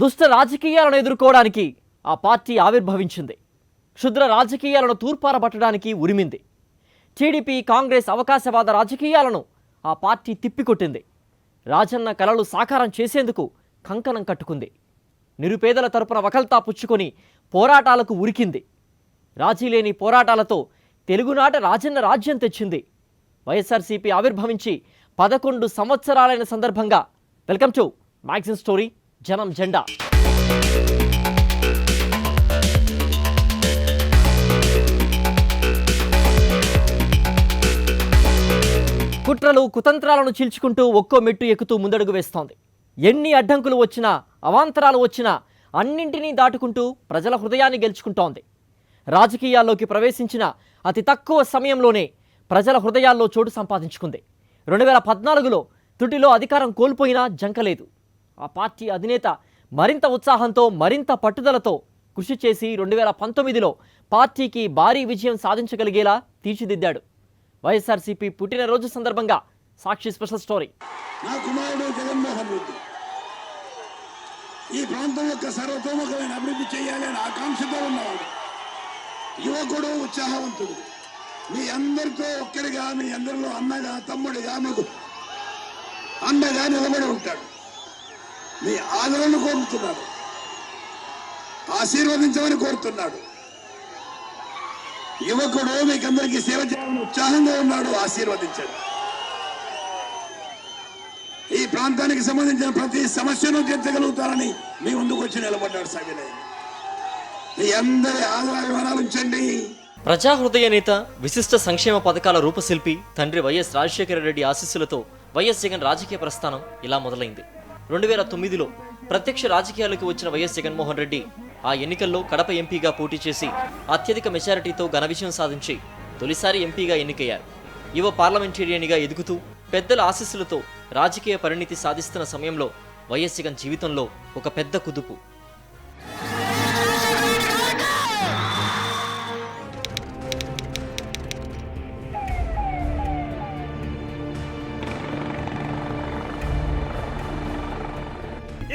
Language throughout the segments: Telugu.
దుష్ట రాజకీయాలను ఎదుర్కోవడానికి ఆ పార్టీ ఆవిర్భవించింది. క్షుద్ర రాజకీయాలను తూర్పారబట్టడానికి ఉరిమింది. టీడీపీ కాంగ్రెస్ అవకాశవాద రాజకీయాలను ఆ పార్టీ తిప్పికొట్టింది. రాజన్న కలలు సాకారం చేసేందుకు కంకణం కట్టుకుంది. నిరుపేదల తరపున వకల్తా పుచ్చుకొని పోరాటాలకు ఉరికింది. రాజీలేని పోరాటాలతో తెలుగునాట రాజన్న రాజ్యం తెచ్చింది. వైఎస్ఆర్సీపీ ఆవిర్భవించి 11 సంవత్సరాలైన సందర్భంగా వెల్కమ్ టు మ్యాగజిన్ స్టోరీ జనం జెండా. కుట్రలు కుతంత్రాలను చీల్చుకుంటూ ఒక్కో మెట్టు ఎక్కుతూ ముందడుగు వేస్తోంది. ఎన్ని అడ్డంకులు వచ్చినా అవాంతరాలు వచ్చినా అన్నింటినీ దాటుకుంటూ ప్రజల హృదయాన్ని గెలుచుకుంటోంది. రాజకీయాల్లోకి ప్రవేశించిన అతి తక్కువ సమయంలోనే ప్రజల హృదయాల్లో చోటు సంపాదించుకుంది. 2014లో తుటిలో అధికారం కోల్పోయినా జంకలేదు. ఆ పార్టీ అధినేత మరింత ఉత్సాహంతో మరింత పట్టుదలతో కృషి చేసి 2019లో పార్టీకి భారీ విజయం సాధించగలిగేలా తీర్చిదిద్దాడు. వైఎస్ఆర్సీపీ పుట్టినరోజు సందర్భంగా సాక్షి స్పెషల్ స్టోరీ. నా కుమారుడు జగన్మోహన్ రెడ్డి ఈ ప్రాంతం యొక్క సర్వతోముఖమైన అభివృద్ధి చేయాలి అని ఆకాంక్షతో ఉన్నవాడు, యువకుడు, ఉత్సాహవంతుడు. మీ అందరితో ఒక్కడిగా, మీ అందరిలో అన్నగా, తమ్ముడిగా మీకు అండగా నిలబడి ఉంటాడు. మీ ఆదరణ కోరుతున్నాడు, ఆశీర్వదించమని కోరుతున్నాడు. యువకుడు మీకందరికీ సేవ చేయాలని ఉత్సాహంగా ఉన్నాడు, ఆశీర్వదించండి. ఈ ప్రాంతానికి సంబంధించిన ప్రతి సమస్యను తీర్చగలుగుతారని మీ ముందుకు వచ్చి నిలబడ్డాడు. సవినయ మీ అందరి ఆదరాభిమానాలు ఉంచండి. ప్రజా హృదయ నేత, విశిష్ట సంక్షేమ పథకాల రూపశిల్పి తండ్రి వైఎస్ రాజశేఖర రెడ్డి ఆశీస్సులతో వైఎస్ జగన్ రాజకీయ ప్రస్థానం ఇలా మొదలైంది. 2009లో ప్రత్యక్ష రాజకీయాలకు వచ్చిన వైఎస్ జగన్మోహన్ రెడ్డి ఆ ఎన్నికల్లో కడప ఎంపీగా పోటీ చేసి అత్యధిక మెజారిటీతో ఘన విజయం సాధించి తొలిసారి ఎంపీగా ఎన్నికయ్యారు. యువ పార్లమెంటేరియన్గా ఎదుగుతూ పెద్దల ఆశీస్సులతో రాజకీయ పరిణితి సాధిస్తున్న సమయంలో వైఎస్ జగన్ జీవితంలో ఒక పెద్ద కుదుపు.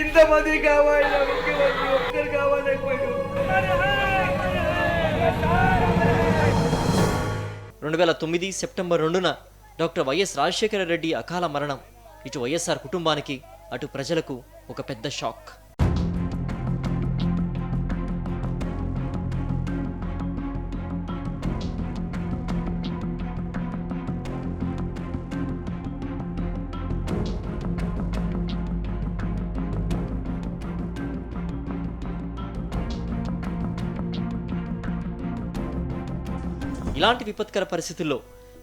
ఇంతమంది కావాలి, ముఖ్యమంత్రి ఒక్కరు కావాలైపోయాడు. 2009 సెప్టెంబర్ 2న డాక్టర్ వైఎస్ రాజశేఖర రెడ్డి అకాల మరణం ఇటు వైఎస్ఆర్ కుటుంబానికి, అటు ప్రజలకు ఒక పెద్ద షాక్. ఇలాంటి విపత్కర పరిస్థితుల్లో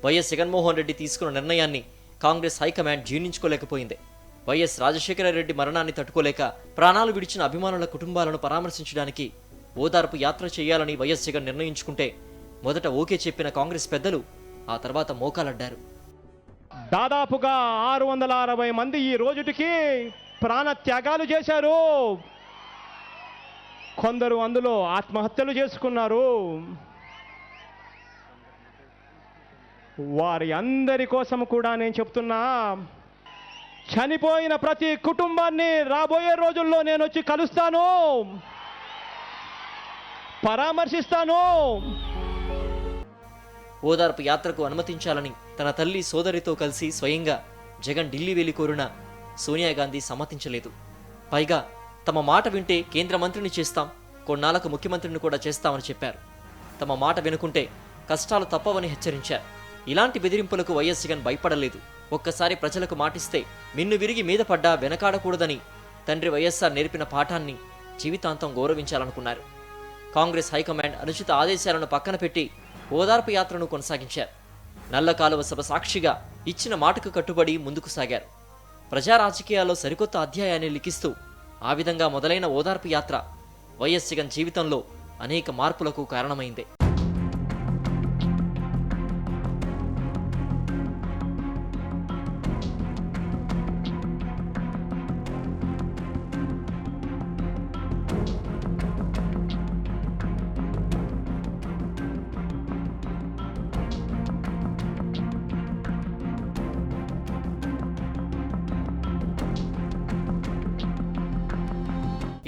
వైఎస్ జగన్మోహన్ రెడ్డి తీసుకున్న నిర్ణయాన్ని కాంగ్రెస్ హైకమాండ్ జీర్ణించుకోలేకపోయింది. వైఎస్ రాజశేఖర రెడ్డి మరణాన్ని తట్టుకోలేక ప్రాణాలు విడిచిన అభిమానుల కుటుంబాలను పరామర్శించడానికి ఓదార్పు యాత్ర చేయాలని వైఎస్ జగన్ నిర్ణయించుకుంటే మొదట ఓకే చెప్పిన కాంగ్రెస్ పెద్దలు ఆ తర్వాత మోకాలడ్డారు. దాదాపుగా 660 మంది ఈ రోజుటికి ప్రాణ త్యాగాలు చేశారు. కొందరు అందులో ఆత్మహత్యలు చేసుకున్నారు. వారి అందరి కోసం కూడా నేను చెప్తున్నా, చనిపోయిన ప్రతి కుటుంబాన్ని రాబోయే రోజుల్లో నేను వచ్చి కలుస్తాను, పరామర్శిస్తాను. ఓదార్పు యాత్రకు అనుమతించాలని తన తల్లి సోదరితో కలిసి స్వయంగా జగన్ ఢిల్లీ వెళ్లి కోరినా సోనియా గాంధీ సమ్మతించలేదు. పైగా తమ మాట వింటే కేంద్ర మంత్రిని చేస్తాం, కొన్నాళ్లకు ముఖ్యమంత్రిని కూడా చేస్తామని చెప్పారు. తమ మాట వినుకుంటే కష్టాలు తప్పవని హెచ్చరించారు. ఇలాంటి బెదిరింపులకు వైఎస్ జగన్ భయపడలేదు. ఒక్కసారి ప్రజలకు మాటిస్తే మిన్ను విరిగి మీద పడ్డా వెనకాడకూడదని తండ్రి వైఎస్ఆర్ నేర్పిన పాఠాన్ని జీవితాంతం గౌరవించాలనుకున్నారు. కాంగ్రెస్ హైకమాండ్ అనుచిత ఆదేశాలను పక్కన పెట్టి ఓదార్పు యాత్రను కొనసాగించారు. నల్ల కాలువ సభ సాక్షిగా ఇచ్చిన మాటకు కట్టుబడి ముందుకు సాగారు. ప్రజా రాజకీయాల్లో సరికొత్త అధ్యాయాన్ని లిఖిస్తూ ఆ విధంగా మొదలైన ఓదార్పు యాత్ర వైఎస్ జగన్ జీవితంలో అనేక మార్పులకు కారణమైంది.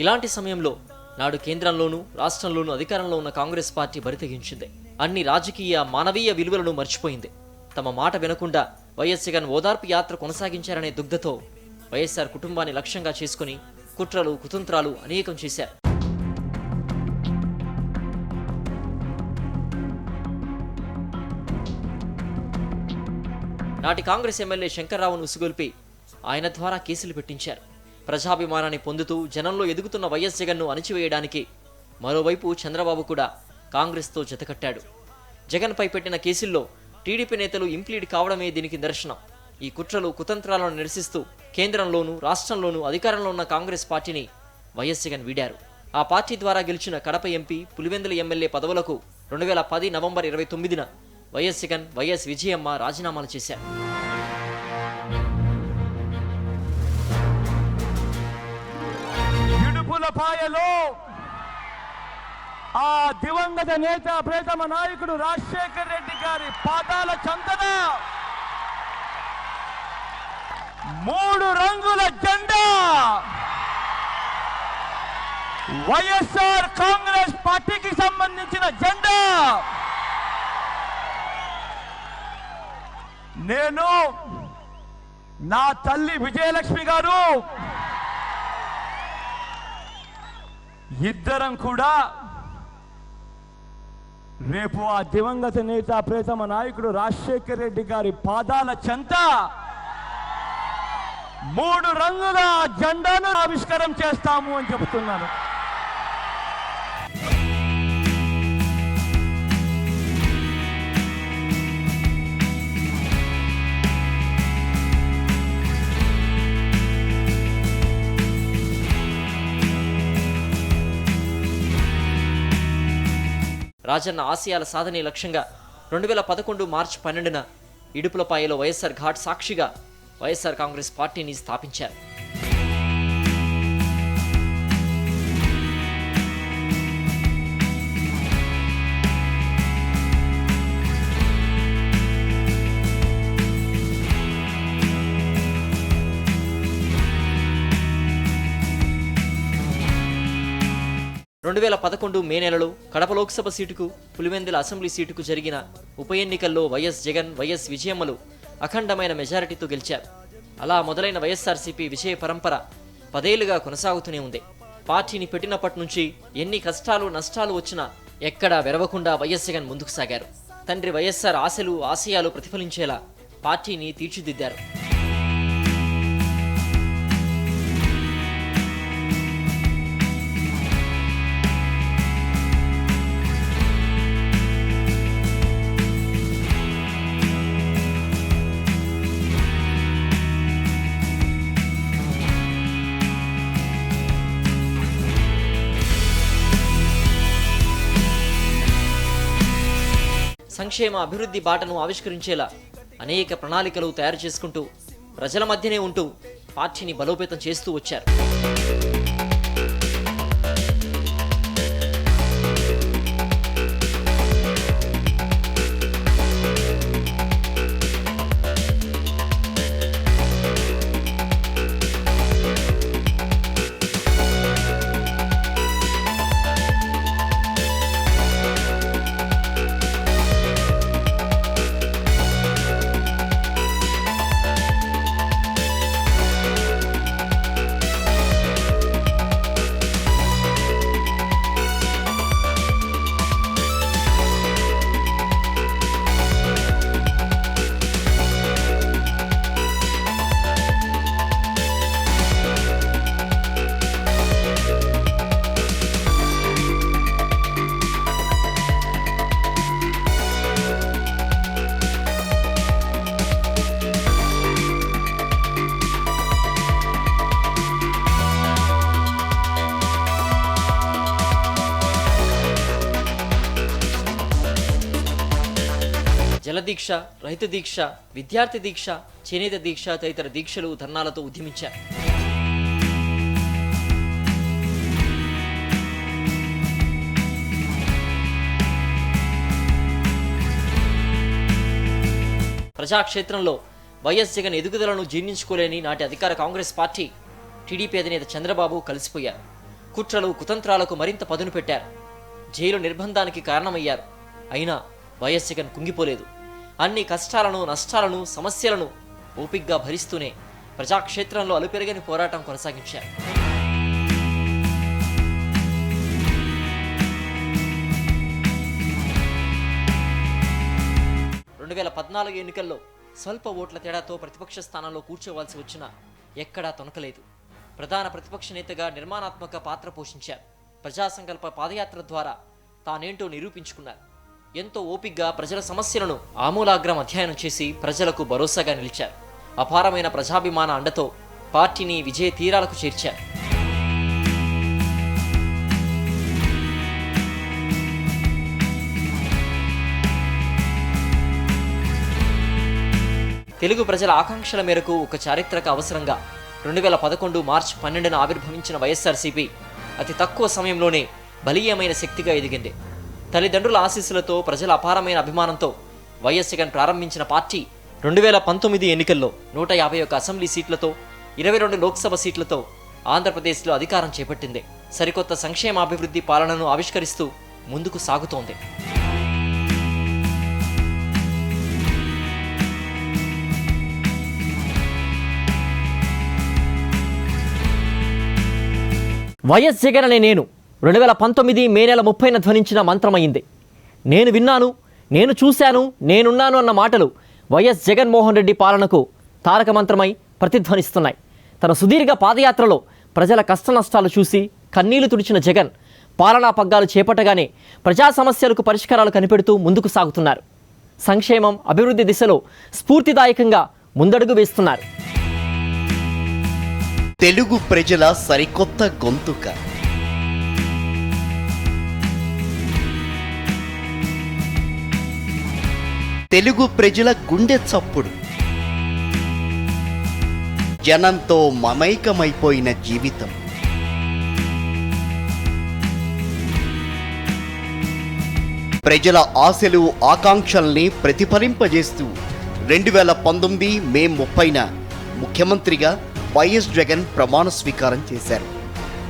ఇలాంటి సమయంలో నాడు కేంద్రంలోనూ రాష్ట్రంలోనూ అధికారంలో ఉన్న కాంగ్రెస్ పార్టీ బరితెగించింది. అన్ని రాజకీయ మానవీయ విలువలను మర్చిపోయింది. తమ మాట వినకుండా వైఎస్ జగన్ ఓదార్పు యాత్ర కొనసాగించారనే దుగ్ధతో వైఎస్ఆర్ కుటుంబాన్ని లక్ష్యంగా చేసుకుని కుట్రలు కుతంత్రాలు అనేకం చేశారు. నాటి కాంగ్రెస్ ఎమ్మెల్యే శంకర్రావును ఉసుగొల్పి ఆయన ద్వారా కేసులు పెట్టించారు. ప్రజాభిమానాన్ని పొందుతూ జనంలో ఎదుగుతున్న వైఎస్ జగన్ను అణిచివేయడానికి మరోవైపు చంద్రబాబు కూడా కాంగ్రెస్తో జతకట్టాడు. జగన్పై పెట్టిన కేసుల్లో టీడీపీ నేతలు ఇంప్లీడ్ కావడమే దీనికి నిదర్శనం. ఈ కుట్రలు కుతంత్రాలను నిరసిస్తూ కేంద్రంలోనూ రాష్ట్రంలోనూ అధికారంలో ఉన్న కాంగ్రెస్ పార్టీని వైఎస్ జగన్ వీడారు. ఆ పార్టీ ద్వారా గెలిచిన కడప ఎంపీ, పులివెందుల ఎమ్మెల్యే పదవులకు 2010 నవంబర్ 29న వైఎస్ జగన్, వైఎస్ విజయమ్మ రాజీనామాలు చేశారు. ఇడుపులపాయలో ఆ దివంగత నేత ప్రియతమ నాయకుడు రాజశేఖర రెడ్డి గారి పాదాల చెంతన 3 రంగుల జెండా వైఎస్ఆర్ కాంగ్రెస్ పార్టీకి సంబంధించిన జెండా నేను, నా తల్లి విజయలక్ష్మి గారు ఇద్దరం కూడా రేపు ఆ దివంగత నేత ప్రియతమ నాయకుడు రాజశేఖర రెడ్డి గారి పాదాల చెంత 3 రంగుల జెండాను ఆవిష్కారం చేస్తాము అని చెబుతున్నాను. రాజన్న ఆశయాల సాధనే లక్ష్యంగా 2011 మార్చి 12న ఇడుపులపాయలో వైఎస్ఆర్ ఘాట్ సాక్షిగా వైఎస్ఆర్ కాంగ్రెస్ పార్టీని స్థాపించారు. మే నెలలో కడప లోక్సభ సీటుకు, పులివెందుల అసెంబ్లీ సీటుకు జరిగిన ఉప ఎన్నికల్లో వైఎస్ జగన్, వైఎస్ విజయమ్మలు అఖండమైన మెజారిటీతో గెలిచారు. అలా మొదలైన వైఎస్ఆర్సీపీ విజయ పరంపర 10 ఏళ్లుగా కొనసాగుతూనే ఉంది. పార్టీని పెట్టినప్పటి నుంచి ఎన్ని కష్టాలు నష్టాలు వచ్చినా ఎక్కడా వెరవకుండా వైఎస్ జగన్ ముందుకు సాగారు. తండ్రి వైఎస్ఆర్ ఆశలు ఆశయాలు ప్రతిఫలించేలా పార్టీని తీర్చిదిద్దారు. సంక్షేమ అభివృద్ధి బాటను ఆవిష్కరించేలా అనేక ప్రణాళికలు తయారు చేసుకుంటూ ప్రజల మధ్యనే ఉంటూ పార్టీని బలోపేతం చేస్తూ వచ్చారు. జలదీక్ష, రైతు దీక్ష, విద్యార్థి దీక్ష, చేనేత దీక్ష తదితర దీక్షలు, ధర్నాలతో ఉద్యమించారు. ప్రజాక్షేత్రంలో వైఎస్ జగన్ ఎదుగుదలను జీర్ణించుకోలేని నాటి అధికార కాంగ్రెస్ పార్టీ, టీడీపీ అధినేత చంద్రబాబు కలిసిపోయారు. కుట్రలు కుతంత్రాలకు మరింత పదును పెట్టారు. జైలు నిర్బంధానికి కారణమయ్యారు. అయినా వైఎస్ జగన్ కుంగిపోలేదు. అన్ని కష్టాలను, నష్టాలను, సమస్యలను ఓపిగ్గా భరిస్తూనే ప్రజాక్షేత్రంలో అలుపెరగని పోరాటం కొనసాగించారు. 2014 ఎన్నికల్లో స్వల్ప ఓట్ల తేడాతో ప్రతిపక్ష స్థానంలో కూర్చోవాల్సి వచ్చినా ఎక్కడా తొనకలేదు. ప్రధాన ప్రతిపక్ష నేతగా నిర్మాణాత్మక పాత్ర పోషించారు. ప్రజా సంకల్ప పాదయాత్ర ద్వారా తానేంటో నిరూపించుకున్నారు. ఎంతో ఓపిగ్గా ప్రజల సమస్యలను ఆమూలాగ్రం అధ్యయనం చేసి ప్రజలకు భరోసాగా నిలిచారు. అపారమైన ప్రజాభిమాన అండతో పార్టీని విజయ తీరాలకు చేర్చారు. తెలుగు ప్రజల ఆకాంక్షల మేరకు ఒక చారిత్రక అవసరంగా 2011 మార్చి 12న ఆవిర్భవించిన వైఎస్ఆర్సీపీ అతి తక్కువ సమయంలోనే బలీయమైన శక్తిగా ఎదిగింది. తల్లిదండ్రుల ఆశీస్సులతో, ప్రజల అపారమైన అభిమానంతో వైఎస్ జగన్ ప్రారంభించిన పార్టీ 2019 ఎన్నికల్లో 151 అసెంబ్లీ సీట్లతో, 22 లోక్సభ సీట్లతో ఆంధ్రప్రదేశ్లో అధికారం చేపట్టింది. సరికొత్త సంక్షేమాభివృద్ధి పాలనను ఆవిష్కరిస్తూ ముందుకు సాగుతోంది. వైఎస్ జగన్ అనే నేను 2019 మే నెల 30న ధ్వనించిన మంత్రమైంది. నేను విన్నాను, నేను చూశాను, నేనున్నాను అన్న మాటలు వైఎస్ జగన్మోహన్ రెడ్డి పాలనకు తారక మంత్రమై ప్రతిధ్వనిస్తున్నాయి. తన సుదీర్ఘ పాదయాత్రలో ప్రజల కష్టనష్టాలు చూసి కన్నీళ్లు తుడిచిన జగన్ పాలనా పగ్గాలు చేపట్టగానే ప్రజా సమస్యలకు పరిష్కారాలు కనిపెడుతూ ముందుకు సాగుతున్నారు. సంక్షేమం, అభివృద్ధి దిశలో స్ఫూర్తిదాయకంగా ముందడుగు వేస్తున్నారు. తెలుగు ప్రజల సరికొత్త గొంతుక. తెలుగు ప్రజల గుండె చప్పుడు. జనంతో మమైకమైపోయిన జీవితం. ప్రజల ఆశలు, ఆకాంక్షల్ని ప్రతిఫలింపజేస్తూ 2019 మే 30న ముఖ్యమంత్రిగా వైఎస్ జగన్ ప్రమాణ స్వీకారం చేశారు.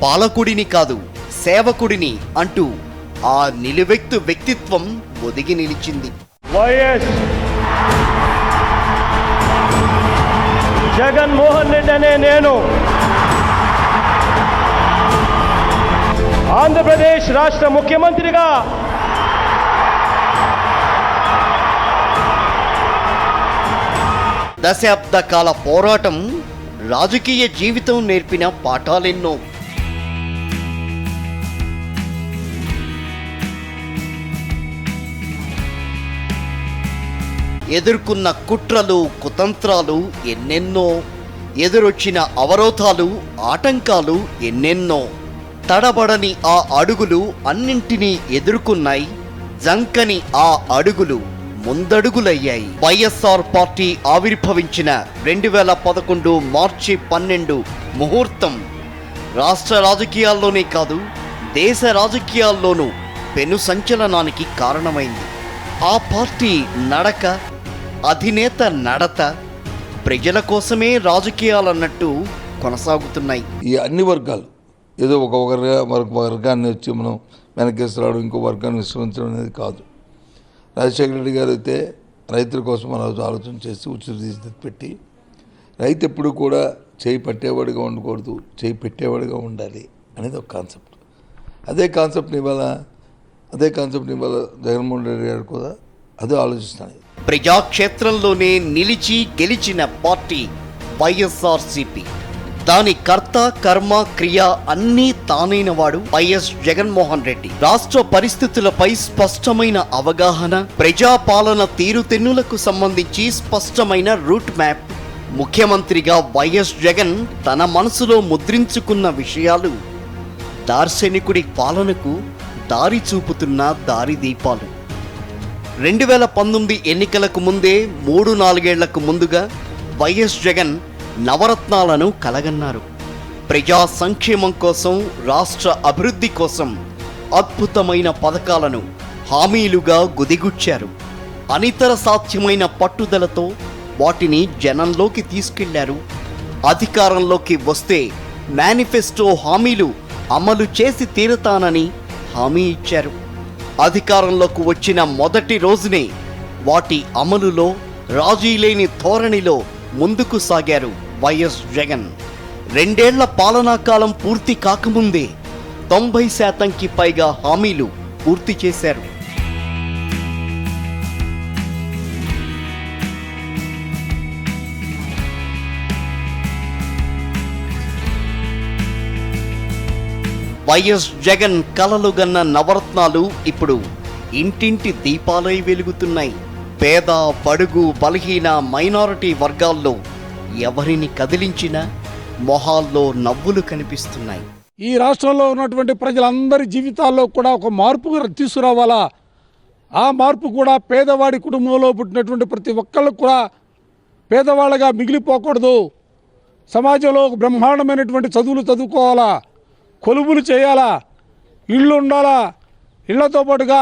పాలకుడిని కాదు, సేవకుడిని అంటూ ఆ నిలువెత్తు వ్యక్తిత్వం ఒదిగి నిలిచింది. వైఎస్ జగన్మోహన్ రెడ్డి అనే నేను ఆంధ్రప్రదేశ్ రాష్ట్ర ముఖ్యమంత్రిగా దశాబ్ద కాల పోరాటం, రాజకీయ జీవితం నేర్పిన పాఠాలెన్నో. ఎదుర్కొన్న కుట్రలు, కుతంత్రాలు ఎన్నెన్నో. ఎదురొచ్చిన అవరోధాలు, ఆటంకాలు ఎన్నెన్నో. తడబడని ఆ అడుగులు అన్నింటినీ ఎదుర్కొన్నాయి. జంకని ఆ అడుగులు ముందడుగులయ్యాయి. వైఎస్ఆర్ పార్టీ ఆవిర్భవించిన 2011 మార్చి 12 ముహూర్తం రాష్ట్ర రాజకీయాల్లోనే కాదు, దేశ రాజకీయాల్లోనూ పెను సంచలనానికి కారణమైంది. ఆ పార్టీ నడక, అధినేత నడత ప్రజల కోసమే రాజకీయాలన్నట్టు కొనసాగుతున్నాయి. ఈ అన్ని వర్గాలు ఏదో ఒక వర్గాన్ని వచ్చి మనం వెనకేసరాడు, ఇంకో వర్గాన్ని విశ్రమించడం అనేది కాదు. రాజశేఖర రెడ్డి గారు అయితే రైతుల కోసం మనం ఆలోచన చేసి ఉచిత పెట్టి, రైతు ఎప్పుడు కూడా చేయి పట్టేవాడిగా ఉండకూడదు, చేయి పెట్టేవాడిగా ఉండాలి అనేది ఒక కాన్సెప్ట్. అదే కాన్సెప్ట్ని ఇవాళ జగన్మోహన్ రెడ్డి గారు కూడా అదే ఆలోచిస్తాను. ప్రజాక్షేత్రంలోనే నిలిచి గెలిచిన పార్టీ వైఎస్ఆర్సీపీ. దాని కర్త, కర్మ, క్రియ అన్నీ తానైన వాడు వైఎస్ జగన్మోహన్ రెడ్డి. రాష్ట్ర పరిస్థితులపై స్పష్టమైన అవగాహన, ప్రజాపాలన తీరుతెన్నులకు సంబంధించి స్పష్టమైన రూట్ మ్యాప్. ముఖ్యమంత్రిగా వైఎస్ జగన్ తన మనసులో ముద్రించుకున్న విషయాలు దార్శనికుడి పాలనకు దారి చూపుతున్న దారిదీపాలు. 2019 ఎన్నికలకు ముందే 3-4 ఏళ్లకు ముందుగా వైఎస్ జగన్ నవరత్నాలను కలగన్నారు. ప్రజా సంక్షేమం కోసం, రాష్ట్ర అభివృద్ధి కోసం అద్భుతమైన పథకాలను హామీలుగా గుదిగుచ్చారు. అనితర సాధ్యమైన పట్టుదలతో వాటిని జనంలోకి తీసుకెళ్లారు. అధికారంలోకి వస్తే మేనిఫెస్టో హామీలు అమలు చేసి తీరుతానని హామీ ఇచ్చారు. అధికారంలోకి వచ్చిన మొదటి రోజునే వాటి అమలులో రాజీ లేని ధోరణిలో ముందుకు సాగారు వైఎస్ జగన్. 2 ఏళ్ల పాలనా కాలం పూర్తి కాకముందే 90% పైగా హామీలు పూర్తి చేశారు. వైఎస్ జగన్ కలలుగన్న నవరత్నాలు ఇప్పుడు ఇంటింటి దీపాలై వెలుగుతున్నాయి. పేద, బడుగు, బలహీన, మైనారిటీ వర్గాల్లో ఎవరిని కదిలించినా మొహాల్లో నవ్వులు కనిపిస్తున్నాయి. ఈ రాష్ట్రంలో ఉన్నటువంటి ప్రజలందరి జీవితాల్లో కూడా ఒక మార్పు తీసుకురావాలా. ఆ మార్పు కూడా పేదవాడి కుటుంబంలో పుట్టినటువంటి ప్రతి ఒక్కళ్ళకు కూడా పేదవాళ్ళగా మిగిలిపోకూడదు. సమాజంలో ఒక బ్రహ్మాండమైనటువంటి చదువులు చదువుకోవాలా, కొలువులు చేయాలా, ఇళ్ళు ఉండాలా. ఇళ్లతో పాటుగా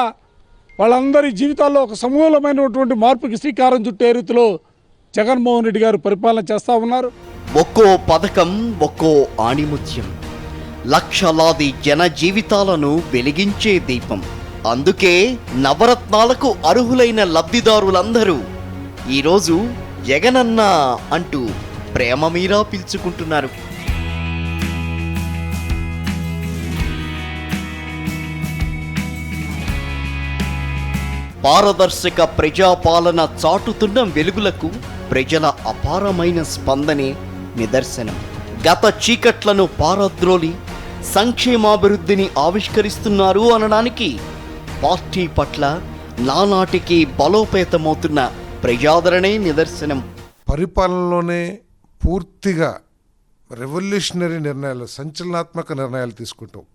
వాళ్ళందరి జీవితాల్లో ఒక సమూలమైనటువంటి మార్పుకి శ్రీకారం చుట్టే రీతిలో జగన్మోహన్ రెడ్డి గారు పరిపాలన చేస్తూ ఉన్నారు. ఒక్కో పథకం, ఒక్కో ఆణిముత్యం, లక్షలాది జన జీవితాలను వెలిగించే దీపం. అందుకే నవరత్నాలకు అర్హులైన లబ్ధిదారులందరూ ఈరోజు జగనన్న అంటూ ప్రేమ మీరా పిలుచుకుంటున్నారు. పారదర్శక ప్రజాపాలన చాటుతున్న వెలుగులకు ప్రజల అపారమైన స్పందనే నిదర్శనం. గత చీకట్లను పారద్రోలి సంక్షేమాభివృద్ధిని ఆవిష్కరిస్తున్నారు అనడానికి పార్టీ పట్ల నానాటికి బలోపేతమవుతున్న ప్రజాదరణే నిదర్శనం. పరిపాలనలోనే పూర్తిగా రెవల్యూషనరీ నిర్ణయాలు, సంచలనాత్మక నిర్ణయాలు తీసుకుంటాం.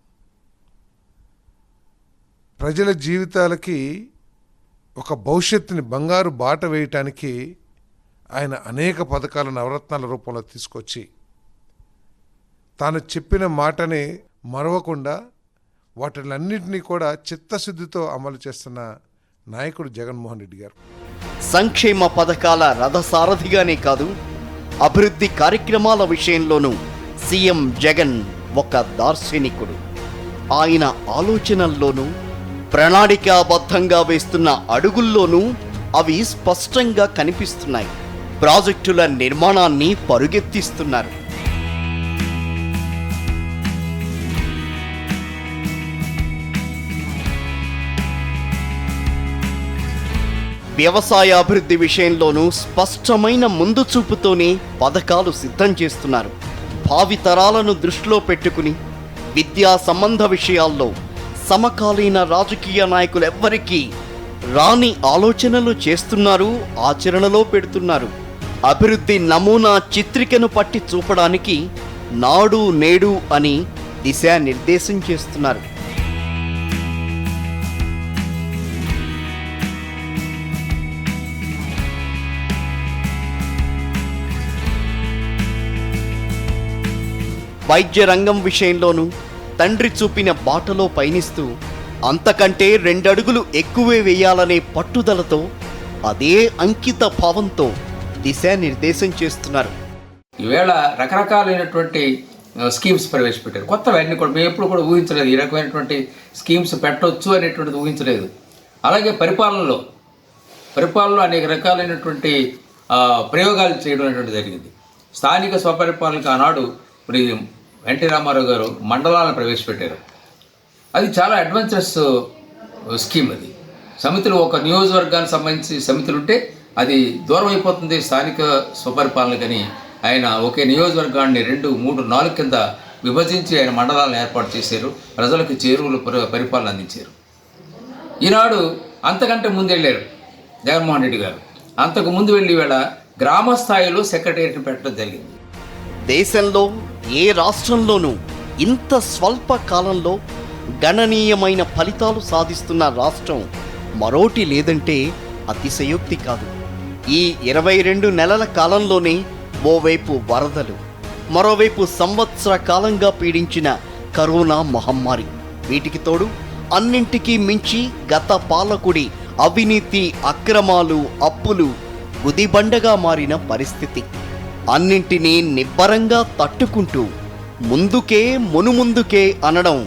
ప్రజల జీవితాలకి ఒక భవిష్యత్తుని బంగారు బాట వేయటానికి ఆయన అనేక పథకాల నవరత్నాల రూపంలో తీసుకొచ్చి తాను చెప్పిన మాటని మరవకుండా వాటిలన్నింటినీ కూడా చిత్తశుద్ధితో అమలు చేస్తున్న నాయకుడు జగన్మోహన్ రెడ్డి గారు. సంక్షేమ పథకాల రథసారథిగానే కాదు, అభివృద్ధి కార్యక్రమాల విషయంలోనూ సీఎం జగన్ ఒక దార్శనికుడు. ఆయన ఆలోచనల్లోనూ ప్రణాళికాబద్ధంగా వేస్తున్న అడుగుల్లోనూ అవి స్పష్టంగా కనిపిస్తున్నాయి. ప్రాజెక్టుల నిర్మాణాన్ని పరుగెత్తిస్తున్నారు. వ్యవసాయ అభివృద్ధి విషయంలోనూ స్పష్టమైన ముందు చూపుతోనే పథకాలు సిద్ధం చేస్తున్నారు. భావితరాలను దృష్టిలో పెట్టుకుని విద్యా సంబంధ విషయాల్లో సమకాలీన రాజకీయ నాయకులెవ్వరికీ రాని ఆలోచనలు చేస్తున్నారు, ఆచరణలో పెడుతున్నారు. అభివృద్ధి నమూనా చిత్రికను పట్టి చూపడానికి నాడు నేడు అని దిశానిర్దేశం చేస్తున్నారు. వైద్య రంగం విషయంలోనూ తండ్రి చూపిన బాటలో పయనిస్తూ అంతకంటే 2 అడుగులు ఎక్కువే వేయాలనే పట్టుదలతో అదే అంకిత భావంతో దిశానిర్దేశం చేస్తున్నారు. ఈవేళ రకరకాలైనటువంటి స్కీమ్స్ ప్రవేశపెట్టారు. కొత్తవన్నీ కూడా మేము ఎప్పుడు కూడా ఊహించలేదు. ఈ రకమైనటువంటి స్కీమ్స్ పెట్టవచ్చు అనేటువంటిది ఊహించలేదు. అలాగే పరిపాలనలో అనేక రకాలైనటువంటి ప్రయోగాలు చేయడం అనేటువంటి జరిగింది. స్థానిక స్వపరిపాలనకు ఆనాడు ఎన్టీ రామారావు గారు మండలాలను ప్రవేశపెట్టారు. అది చాలా అడ్వెంచరస్ స్కీమ్. అది సమితులు, ఒక నియోజకవర్గానికి సంబంధించి సమితులు ఉంటే అది దూరం అయిపోతుంది స్థానిక స్వపరిపాలనకని ఆయన ఒకే నియోజకవర్గాన్ని 2, 3, 4 కింద విభజించి ఆయన మండలాలను ఏర్పాటు చేశారు. ప్రజలకు చేరువలు పరిపాలన అందించారు. ఈనాడు అంతకంటే ముందు వెళ్ళారు జగన్మోహన్ రెడ్డి గారు. అంతకు ముందు వెళ్ళి వేళ గ్రామ స్థాయిలో సెక్రటేరియట్ని పెట్టడం జరిగింది. దేశంలో ఏ రాష్ట్రంలోనూ ఇంత స్వల్ప కాలంలో గణనీయమైన ఫలితాలు సాధిస్తున్న రాష్ట్రం మరోటి లేదంటే అతిశయోక్తి కాదు. ఈ 22 నెలల కాలంలోనే ఓవైపు వరదలు, మరోవైపు సంవత్సర కాలంగా పీడించిన కరోనా మహమ్మారి, వీటికి తోడు అన్నింటికీ మించి గత పాలకుడి అవినీతి, అక్రమాలు, అప్పులు గుదిబండగా మారిన పరిస్థితి. అన్నింటినీ నిబ్బరంగా తట్టుకుంటూ ముందుకే మునుముందుకే అనడం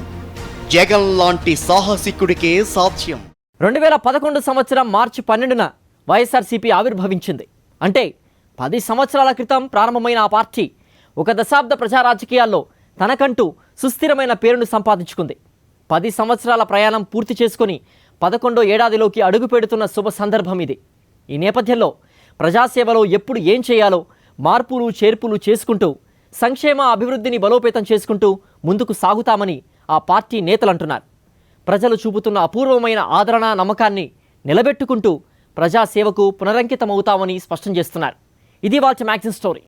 జగన్ లాంటి సాహసికుడికే సాధ్యం. 2011 సంవత్సరం మార్చి 12న వైఎస్ఆర్సీపీ ఆవిర్భవించింది. అంటే 10 సంవత్సరాల క్రితం ప్రారంభమైన ఆ పార్టీ ఒక దశాబ్ద ప్రజా రాజకీయాల్లో తనకంటూ సుస్థిరమైన పేరును సంపాదించుకుంది. 10 సంవత్సరాల ప్రయాణం పూర్తి చేసుకుని 11వ ఏడాదిలోకి అడుగు పెడుతున్న శుభ సందర్భం ఇది. ఈ నేపథ్యంలో ప్రజాసేవలో ఎప్పుడు ఏం చేయాలో మార్పులు చేర్పులు చేసుకుంటూ సంక్షేమ అభివృద్ధిని బలోపేతం చేసుకుంటూ ముందుకు సాగుతామని ఆ పార్టీ నేతలు అంటున్నారు. ప్రజలు చూపుతున్న అపూర్వమైన ఆదరణ నమ్మకాన్ని నిలబెట్టుకుంటూ ప్రజాసేవకు పునరంకితమవుతామని స్పష్టం చేస్తున్నారు. ఇది వాటి మ్యాగజైన్ స్టోరీ.